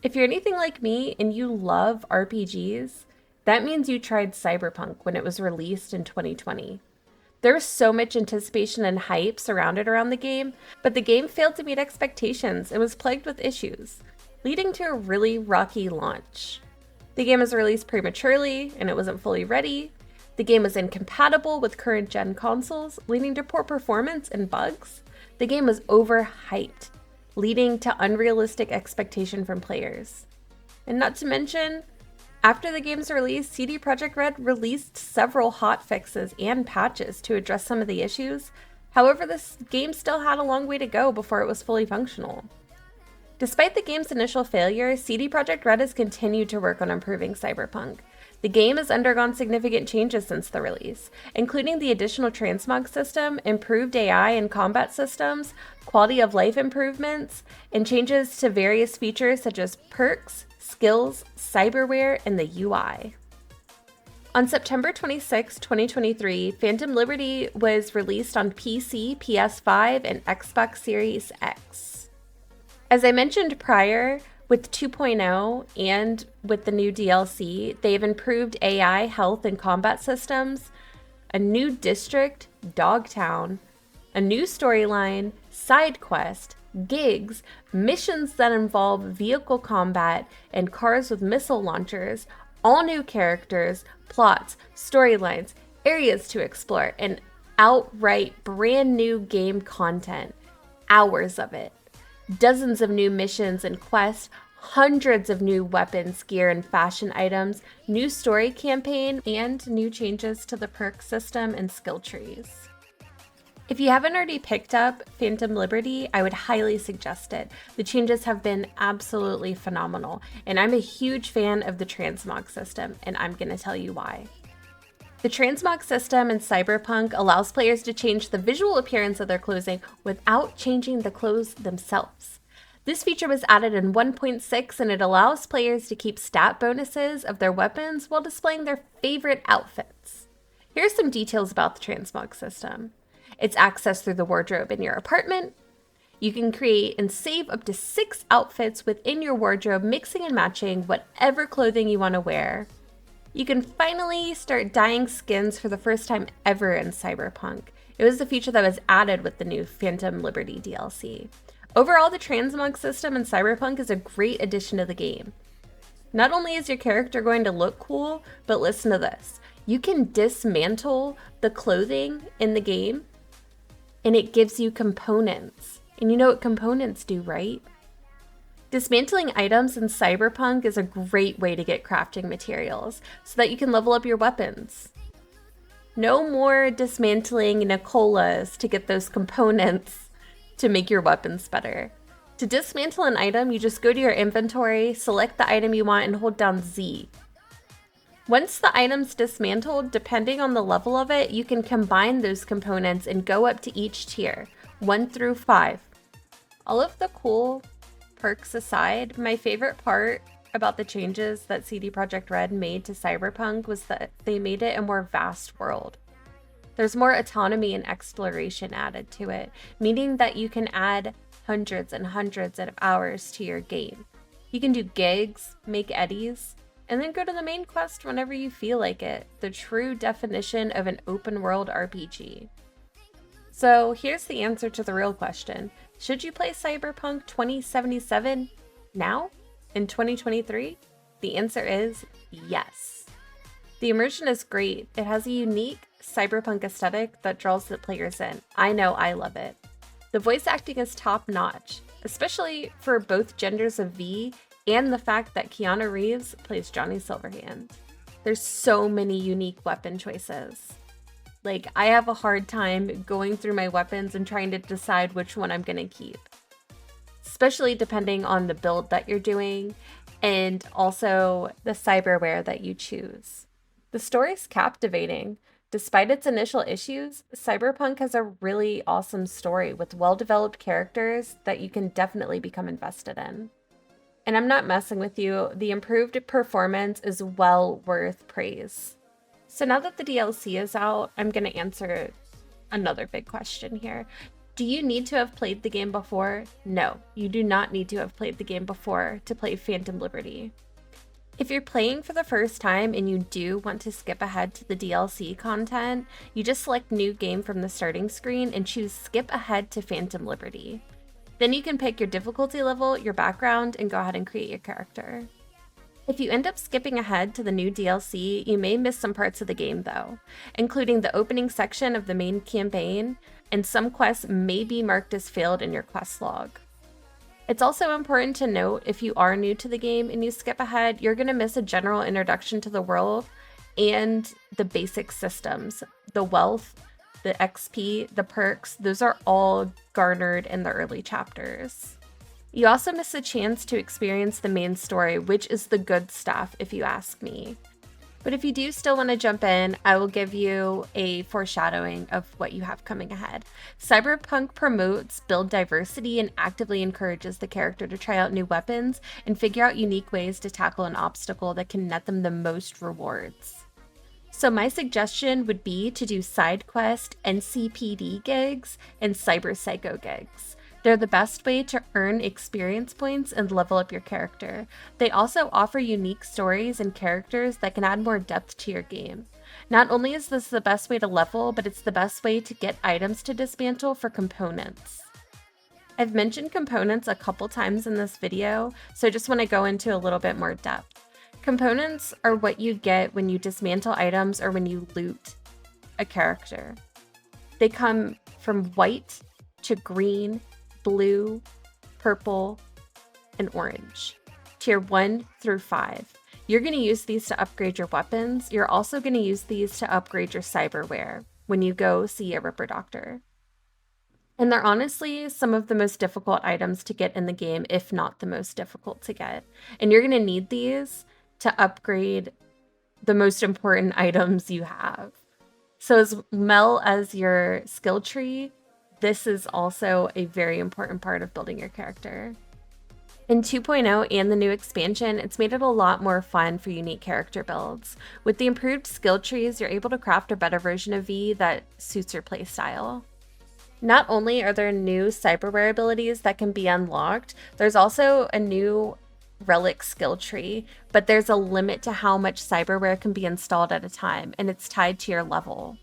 If you're anything like me and you love RPGs, that means you tried Cyberpunk when it was released in 2020. There was so much anticipation and hype surrounded around the game, but the game failed to meet expectations and was plagued with issues, leading to a really rocky launch. The game was released prematurely and it wasn't fully ready. The game was incompatible with current gen consoles, leading to poor performance and bugs. The game was overhyped, leading to unrealistic expectation from players. And not to mention, after the game's release, CD Projekt Red released several hotfixes and patches to address some of the issues. However, this game still had a long way to go before it was fully functional. Despite the game's initial failure, CD Projekt Red has continued to work on improving Cyberpunk. The game has undergone significant changes since the release, including the additional transmog system, improved AI and combat systems, quality of life improvements, and changes to various features such as perks, skills, cyberware, and the UI. On September 26, 2023, Phantom Liberty was released on PC, PS5, and Xbox Series X. As I mentioned prior, with 2.0 and with the new DLC, they've improved AI, health, and combat systems, a new district, Dogtown, a new storyline, side quest, gigs, missions that involve vehicle combat, and cars with missile launchers, all new characters, plots, storylines, areas to explore, and outright brand new game content. Hours of it. Dozens of new missions and quests, hundreds of new weapons, gear, and fashion items, new story campaign, and new changes to the perk system and skill trees. If you haven't already picked up Phantom Liberty, I would highly suggest it. The changes have been absolutely phenomenal, and I'm a huge fan of the transmog system, and I'm going to tell you why. The transmog system in Cyberpunk allows players to change the visual appearance of their clothing without changing the clothes themselves. This feature was added in 1.6 and it allows players to keep stat bonuses of their weapons while displaying their favorite outfits. Here are some details about the transmog system. It's accessed through the wardrobe in your apartment. You can create and save up to 6 outfits within your wardrobe, mixing and matching whatever clothing you want to wear. You can finally start dyeing skins for the first time ever in Cyberpunk. It was a feature that was added with the new Phantom Liberty DLC. Overall, the transmog system in Cyberpunk is a great addition to the game. Not only is your character going to look cool, but listen to this. You can dismantle the clothing in the game, and it gives you components. And you know what components do, right? Dismantling items in Cyberpunk is a great way to get crafting materials so that you can level up your weapons. No more dismantling Nicolas to get those components to make your weapons better. To dismantle an item, you just go to your inventory, select the item you want, and hold down Z. Once the item's dismantled, depending on the level of it, you can combine those components and go up to each tier, 1 through 5. All of the cool perks aside, my favorite part about the changes that CD Projekt Red made to Cyberpunk was that they made it a more vast world. There's more autonomy and exploration added to it, meaning that you can add hundreds and hundreds of hours to your game. You can do gigs, make eddies, and then go to the main quest whenever you feel like it, the true definition of an open world RPG. So here's the answer to the real question. Should you play Cyberpunk 2077 now, in 2023? The answer is yes. The immersion is great. It has a unique cyberpunk aesthetic that draws the players in. I know I love it. The voice acting is top notch, especially for both genders of V and the fact that Keanu Reeves plays Johnny Silverhand. There's so many unique weapon choices. Like, I have a hard time going through my weapons and trying to decide which one I'm gonna keep. Especially depending on the build that you're doing and also the cyberware that you choose. The story's captivating. Despite its initial issues, Cyberpunk has a really awesome story with well-developed characters that you can definitely become invested in. And I'm not messing with you, the improved performance is well worth praise. So now that the DLC is out, I'm going to answer another big question here. Do you need to have played the game before? No, you do not need to have played the game before to play Phantom Liberty. If you're playing for the first time and you do want to skip ahead to the DLC content, you just select New Game from the starting screen and choose Skip Ahead to Phantom Liberty. Then you can pick your difficulty level, your background, and go ahead and create your character. If you end up skipping ahead to the new DLC, you may miss some parts of the game though, including the opening section of the main campaign, and some quests may be marked as failed in your quest log. It's also important to note if you are new to the game and you skip ahead, you're going to miss a general introduction to the world and the basic systems. The wealth, the XP, the perks, those are all garnered in the early chapters. You also miss a chance to experience the main story, which is the good stuff if you ask me. But if you do still want to jump in, I will give you a foreshadowing of what you have coming ahead. Cyberpunk promotes build diversity and actively encourages the character to try out new weapons and figure out unique ways to tackle an obstacle that can net them the most rewards. So my suggestion would be to do side quest, NCPD gigs, and Cyber Psycho gigs. They're the best way to earn experience points and level up your character. They also offer unique stories and characters that can add more depth to your game. Not only is this the best way to level, but it's the best way to get items to dismantle for components. I've mentioned components a couple times in this video, so I just want to go into a little bit more depth. Components are what you get when you dismantle items or when you loot a character. They come from white to green, blue, purple, and orange. Tier 1 through 5. You're going to use these to upgrade your weapons. You're also going to use these to upgrade your cyberware when you go see a Ripper Doctor. And they're honestly some of the most difficult items to get in the game, if not the most difficult to get. And you're going to need these to upgrade the most important items you have. So as well as your skill tree, this is also a very important part of building your character. In 2.0 and the new expansion, it's made it a lot more fun for unique character builds. With the improved skill trees, you're able to craft a better version of V that suits your playstyle. Not only are there new cyberware abilities that can be unlocked, there's also a new relic skill tree, but there's a limit to how much cyberware can be installed at a time, and it's tied to your level.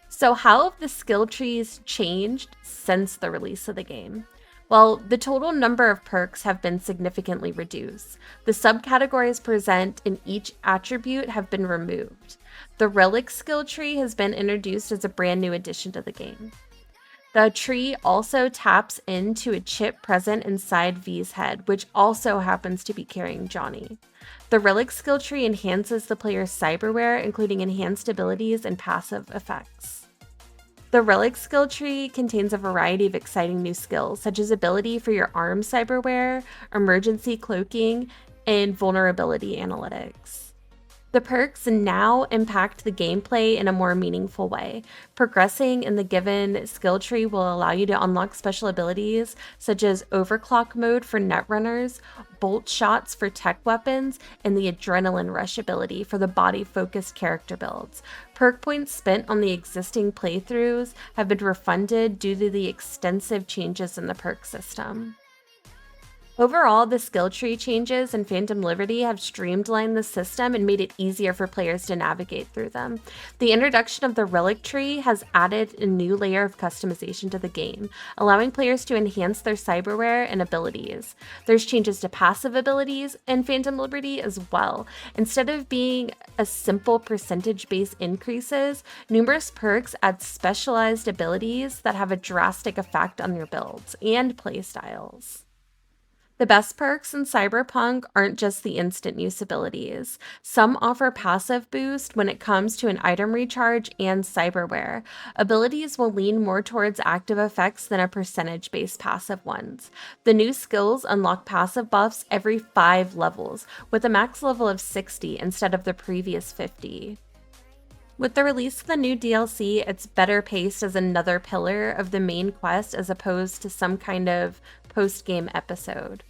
So how have the skill trees changed since the release of the game? Well, the total number of perks have been significantly reduced. The subcategories present in each attribute have been removed. The relic skill tree has been introduced as a brand new addition to the game. The tree also taps into a chip present inside V's head, which also happens to be carrying Johnny. The relic skill tree enhances the player's cyberware, including enhanced abilities and passive effects. The relic skill tree contains a variety of exciting new skills, such as ability for your arm cyberware, emergency cloaking, and vulnerability analytics. The perks now impact the gameplay in a more meaningful way. Progressing in the given skill tree will allow you to unlock special abilities such as overclock mode for netrunners, bolt shots for tech weapons, and the adrenaline rush ability for the body-focused character builds. Perk points spent on the existing playthroughs have been refunded due to the extensive changes in the perk system. Overall, the skill tree changes in Phantom Liberty have streamlined the system and made it easier for players to navigate through them. The introduction of the relic tree has added a new layer of customization to the game, allowing players to enhance their cyberware and abilities. There's changes to passive abilities in Phantom Liberty as well. Instead of being a simple percentage-based increases, numerous perks add specialized abilities that have a drastic effect on your builds and playstyles. The best perks in Cyberpunk aren't just the instant use abilities. Some offer passive boost when it comes to an item recharge and cyberware. Abilities will lean more towards active effects than a percentage-based passive ones. The new skills unlock passive buffs every 5 levels, with a max level of 60 instead of the previous 50. With the release of the new DLC, it's better paced as another pillar of the main quest as opposed to some kind of post-game episode.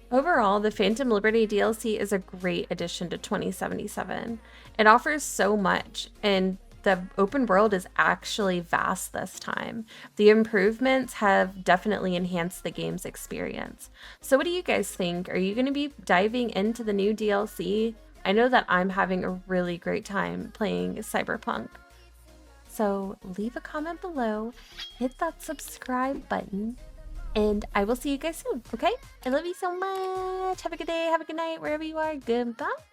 Overall, the Phantom Liberty DLC is a great addition to 2077. It offers so much, and the open world is actually vast this time. The improvements have definitely enhanced the game's experience. So what do you guys think? Are you going to be diving into the new DLC? I know that I'm having a really great time playing Cyberpunk. So leave a comment below, hit that subscribe button, and I will see you guys soon, okay? I love you so much. Have a good day, have a good night, wherever you are. Goodbye.